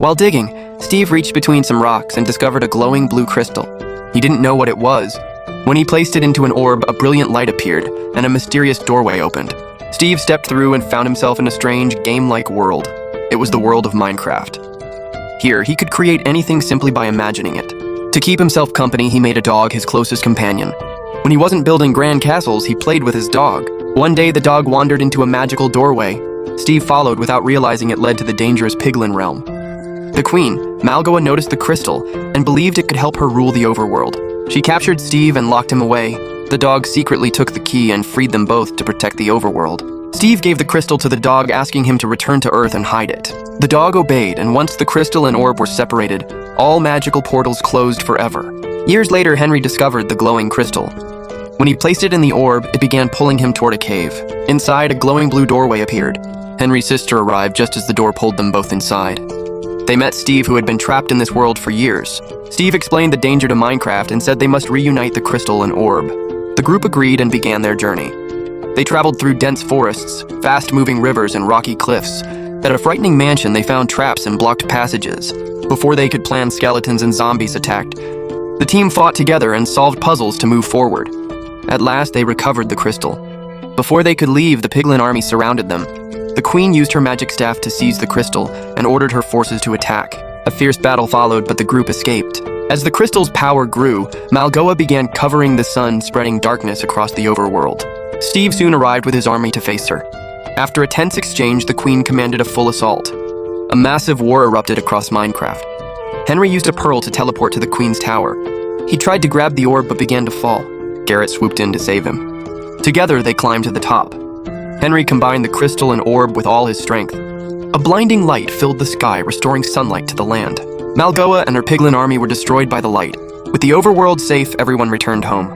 While digging, Steve reached between some rocks and discovered a glowing blue crystal. He didn't know what it was. When he placed it into an orb, a brilliant light appeared, and a mysterious doorway opened. Steve stepped through and found himself in a strange, game-like world. It was the world of Minecraft. Here, he could create anything simply by imagining it. To keep himself company, he made a dog his closest companion. When he wasn't building grand castles, he played with his dog. One day, the dog wandered into a magical doorway. Steve followed without realizing it led to the dangerous Piglin realm. The queen, Malgoa, noticed the crystal and believed it could help her rule the overworld. She captured Steve and locked him away. The dog secretly took the key and freed them both to protect the overworld. Steve gave the crystal to the dog, asking him to return to Earth and hide it. The dog obeyed, and once the crystal and orb were separated, all magical portals closed forever. Years later, Henry discovered the glowing crystal. When he placed it in the orb, it began pulling him toward a cave. Inside, a glowing blue doorway appeared. Henry's sister arrived just as the door pulled them both inside. They met Steve, who had been trapped in this world for years. Steve explained the danger to Minecraft and said they must reunite the crystal and orb. The group agreed and began their journey. They traveled through dense forests, fast-moving rivers, and rocky cliffs. At a frightening mansion, they found traps and blocked passages. Before they could plan, skeletons and zombies attacked. The team fought together and solved puzzles to move forward. At last, they recovered the crystal. Before they could leave, the Piglin army surrounded them. The queen used her magic staff to seize the crystal and ordered her forces to attack. A fierce battle followed, but the group escaped. As the crystal's power grew, Malgoa began covering the sun, spreading darkness across the overworld. Steve soon arrived with his army to face her. After a tense exchange, the queen commanded a full assault. A massive war erupted across Minecraft. Henry used a pearl to teleport to the queen's tower. He tried to grab the orb but began to fall. Garrett swooped in to save him. Together, they climbed to the top. Henry combined the crystal and orb with all his strength. A blinding light filled the sky, restoring sunlight to the land. Malgoa and her Piglin army were destroyed by the light. With the overworld safe, everyone returned home.